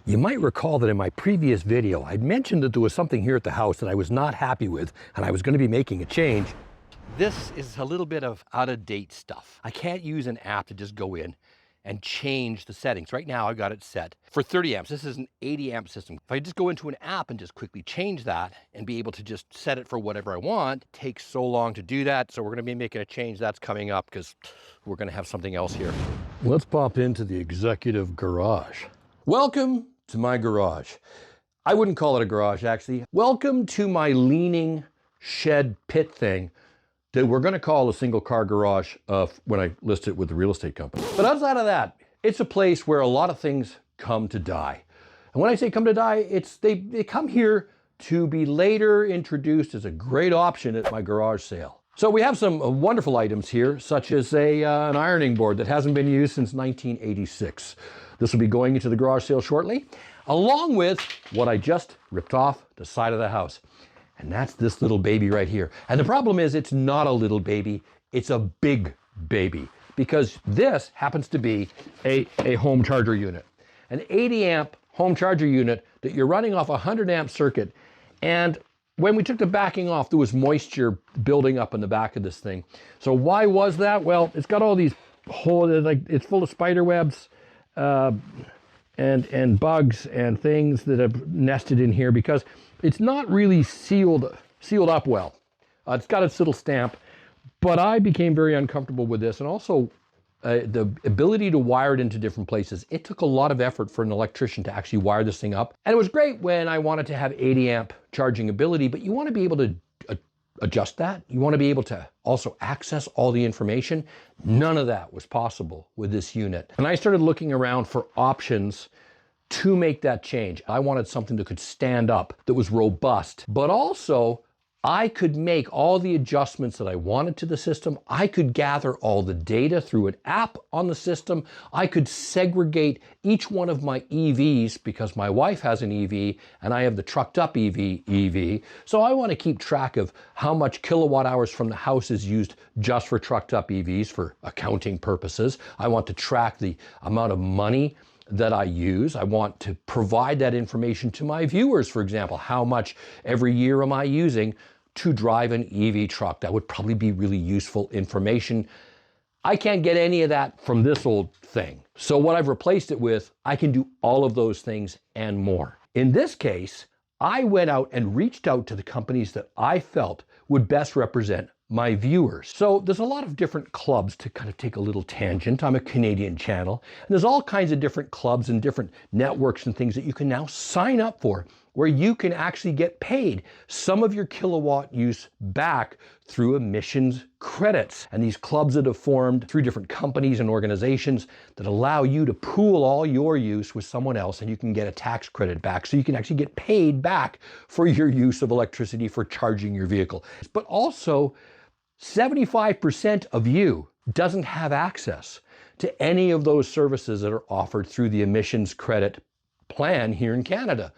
You might recall that in my previous video, I'd mentioned that there was something here at the house that I was not happy with, and I was going to be making a change. This is a little bit of out-of-date stuff. I can't use an app to just go in and change the settings. Right now, I've got it set for 30 amps. This is an 80 amp system. If I just go into an app and just quickly change that and be able to just set it for whatever I want, it takes so long to do that. So we're going to be making a change. That's coming up because we're going to have something else here. Let's pop into the executive garage. Welcome to my garage. I wouldn't call it a garage, actually. Welcome to my leaning shed pit thing that we're going to call a single car garage when I list it with the real estate company. But outside of that, it's a place where a lot of things come to die. And when I say come to die, it's they come here to be later introduced as a great option at my garage sale. So we have some wonderful items here, such as an ironing board that hasn't been used since 1986. This will be going into the garage sale shortly, along with what I just ripped off the side of the house. And that's this little baby right here. And the problem is it's not a little baby, it's a big baby, because this happens to be a home charger unit. An 80 amp home charger unit that you're running off a 100 amp circuit. And when we took the backing off, there was moisture building up in the back of this thing. So why was that? Well, it's got all these holes, like it's full of spider webs, and bugs and things that have nested in here because it's not really sealed up well. It's got its little stamp, but I became very uncomfortable with this, and also the ability to wire it into different places. It took a lot of effort for an electrician to actually wire this thing up, and it was great when I wanted to have 80 amp charging ability, but you want to be able to adjust that. You want to be able to also access all the information. None of that was possible with this unit. And I started looking around for options to make that change. I wanted something that could stand up, that was robust, but also I could make all the adjustments that I wanted to the system. I could gather all the data through an app on the system. I could segregate each one of my EVs because my wife has an EV and I have the trucked up EV. So I want to keep track of how much kilowatt hours from the house is used just for trucked up EVs for accounting purposes. I want to track the amount of money that I use. I want to provide that information to my viewers, for example. How much every year am I using to drive an EV truck? That would probably be really useful information. I can't get any of that from this old thing. So what I've replaced it with, I can do all of those things and more. In this case, I went out and reached out to the companies that I felt would best represent my viewers. So there's a lot of different clubs, to kind of take a little tangent. I'm a Canadian channel, and there's all kinds of different clubs and different networks and things that you can now sign up for, where you can actually get paid some of your kilowatt use back through emissions credits. And these clubs that have formed through different companies and organizations that allow you to pool all your use with someone else, and you can get a tax credit back. So you can actually get paid back for your use of electricity for charging your vehicle. But also, 75% of you doesn't have access to any of those services that are offered through the emissions credit plan here in Canada.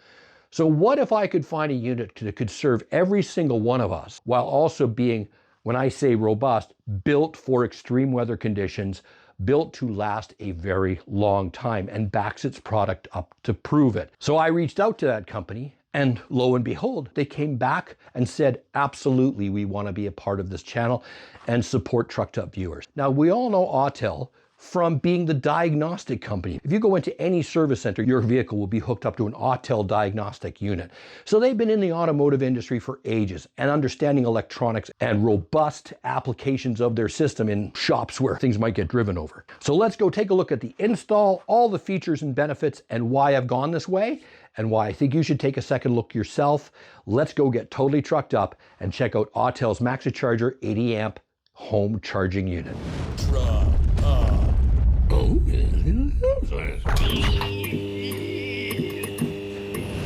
So what if I could find a unit that could serve every single one of us while also being, when I say robust, built for extreme weather conditions, built to last a very long time, and backs its product up to prove it? So I reached out to that company, and lo and behold, they came back and said, absolutely, we want to be a part of this channel and support Trucked Up viewers. Now, we all know Autel from being the diagnostic company. If you go into any service center, your vehicle will be hooked up to an Autel diagnostic unit. So they've been in the automotive industry for ages and understanding electronics and robust applications of their system in shops where things might get driven over. So let's go take a look at the install, all the features and benefits, and why I've gone this way, and why I think you should take a second look yourself. Let's go get totally trucked up and check out Autel's MaxiCharger 80 amp home charging unit.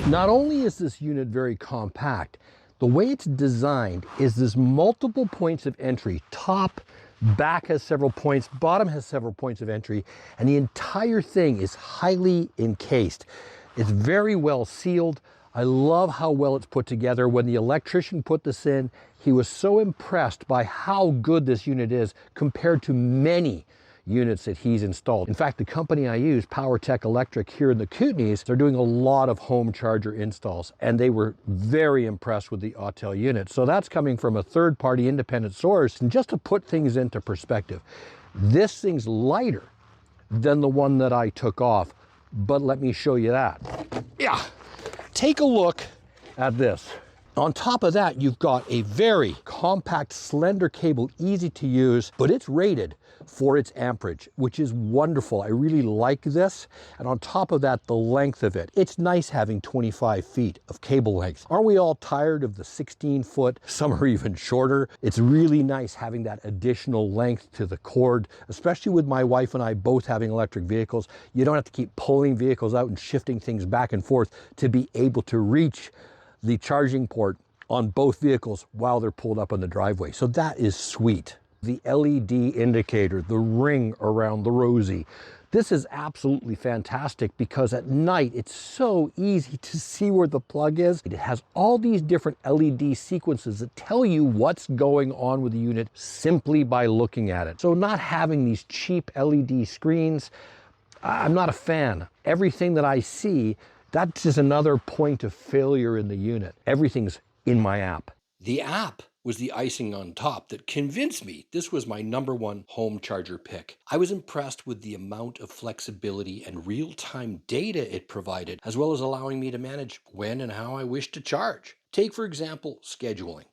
Not only is this unit very compact, the way it's designed is there's multiple points of entry. Top, back has several points, bottom has several points of entry, and the entire thing is highly encased. It's very well sealed. I love how well it's put together. When the electrician put this in, he was so impressed by how good this unit is compared to many units that he's installed. In fact, the company I use, PowerTech Electric here in the Kootenays, they're doing a lot of home charger installs, and they were very impressed with the Autel unit. So that's coming from a third-party independent source. And just to put things into perspective, this thing's lighter than the one that I took off, but let me show you that. Yeah, take a look at this. On top of that, you've got a very compact, slender cable, easy to use, but it's rated for its amperage, which is wonderful. I really like this. And on top of that, the length of it. It's nice having 25 feet of cable length. Aren't we all tired of the 16-foot? Some are even shorter. It's really nice having that additional length to the cord, especially with my wife and I both having electric vehicles. You don't have to keep pulling vehicles out and shifting things back and forth to be able to reach the charging port on both vehicles while they're pulled up on the driveway. So that is sweet. The LED indicator, the ring around the rosy. This is absolutely fantastic because at night it's so easy to see where the plug is. It has all these different LED sequences that tell you what's going on with the unit simply by looking at it. So not having these cheap LED screens, I'm not a fan. Everything that I see, that's just another point of failure in the unit. Everything's in my app. The app was the icing on top that convinced me this was my #1 home charger pick. I was impressed with the amount of flexibility and real-time data it provided, as well as allowing me to manage when and how I wish to charge. Take, for example, scheduling.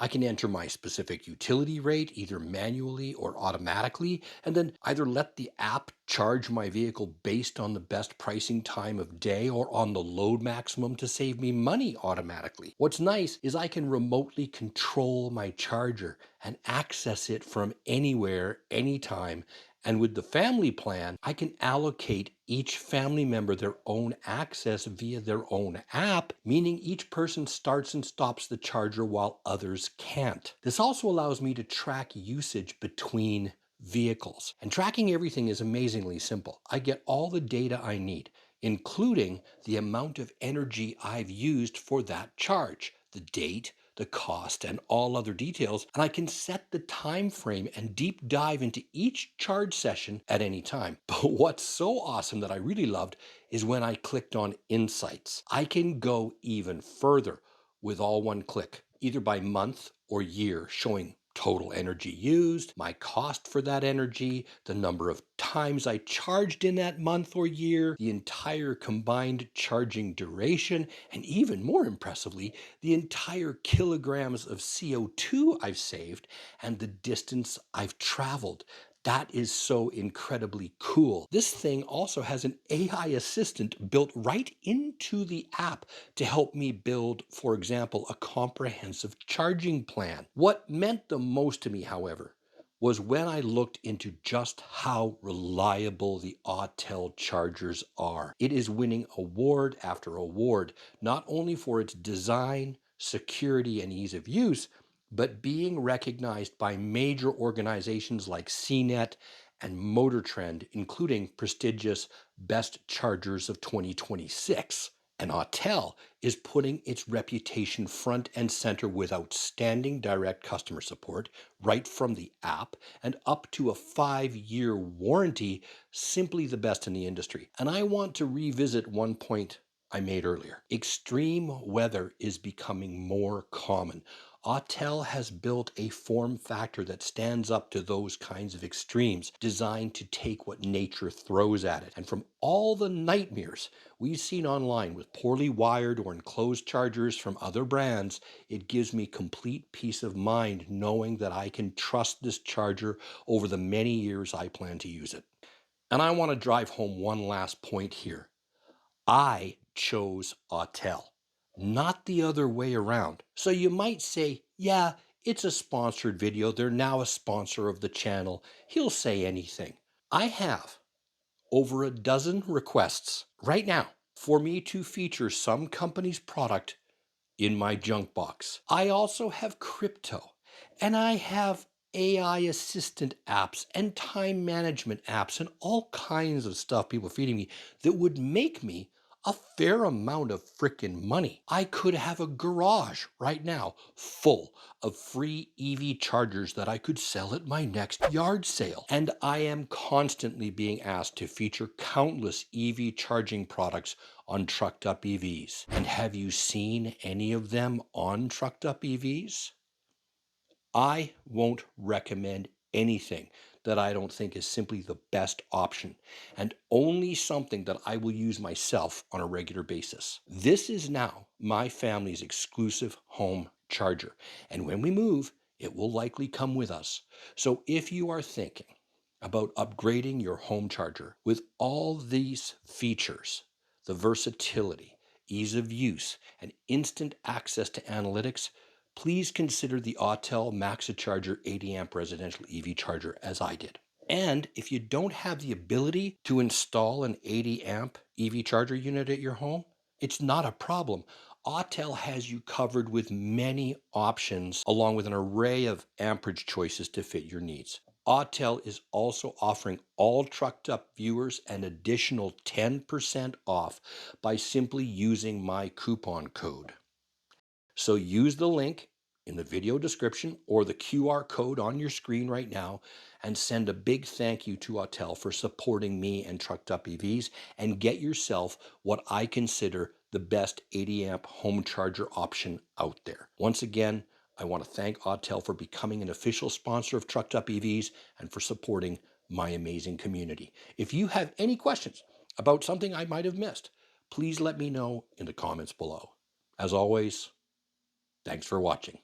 I can enter my specific utility rate either manually or automatically, and then either let the app charge my vehicle based on the best pricing time of day or on the load maximum to save me money automatically. What's nice is I can remotely control my charger and access it from anywhere, anytime. And with the family plan, I can allocate each family member their own access via their own app, meaning each person starts and stops the charger while others can't. This also allows me to track usage between vehicles. And tracking everything is amazingly simple. I get all the data I need, including the amount of energy I've used for that charge, the date, the cost, and all other details, and I can set the time frame and deep dive into each charge session at any time. But what's so awesome that I really loved is when I clicked on Insights. I can go even further with all one click, either by month or year, showing total energy used, my cost for that energy, the number of times I charged in that month or year, the entire combined charging duration, and even more impressively, the entire kilograms of CO2 I've saved and the distance I've traveled. That is so incredibly cool. This thing also has an AI assistant built right into the app to help me build, for example, a comprehensive charging plan. What meant the most to me, however, was when I looked into just how reliable the Autel chargers are. It is winning award after award, not only for its design, security, and ease of use, but being recognized by major organizations like CNET and Motor Trend, including prestigious Best Chargers of 2026. And Autel is putting its reputation front and center with outstanding direct customer support right from the app and up to a 5-year warranty, simply the best in the industry. And I want to revisit one point I made earlier. Extreme weather is becoming more common. Autel has built a form factor that stands up to those kinds of extremes, designed to take what nature throws at it. And from all the nightmares we've seen online with poorly wired or enclosed chargers from other brands, it gives me complete peace of mind knowing that I can trust this charger over the many years I plan to use it. And I want to drive home one last point here. I chose Autel, not the other way around. So you might say, yeah, it's a sponsored video. They're now a sponsor of the channel. He'll say anything. I have over a dozen requests right now for me to feature some company's product in my junk box. I also have crypto, and I have AI assistant apps and time management apps and all kinds of stuff people are feeding me that would make me a fair amount of frickin' money. I could have a garage right now full of free EV chargers that I could sell at my next yard sale. And I am constantly being asked to feature countless EV charging products on Trucked Up EVs. And have you seen any of them on Trucked Up EVs? I won't recommend anything that I don't think is simply the best option, and only something that I will use myself on a regular basis. This is now my family's exclusive home charger, and when we move, it will likely come with us. So if you are thinking about upgrading your home charger with all these features, the versatility, ease of use, and instant access to analytics, please consider the Autel MaxiCharger 80 amp residential EV charger as I did. And if you don't have the ability to install an 80 amp EV charger unit at your home, it's not a problem. Autel has you covered with many options along with an array of amperage choices to fit your needs. Autel is also offering all Trucked Up viewers an additional 10% off by simply using my coupon code. So use the link in the video description or the QR code on your screen right now and send a big thank you to Autel for supporting me and Trucked Up EVs, and get yourself what I consider the best 80 amp home charger option out there. Once again, I want to thank Autel for becoming an official sponsor of Trucked Up EVs and for supporting my amazing community. If you have any questions about something I might have missed, please let me know in the comments below. As always, thanks for watching.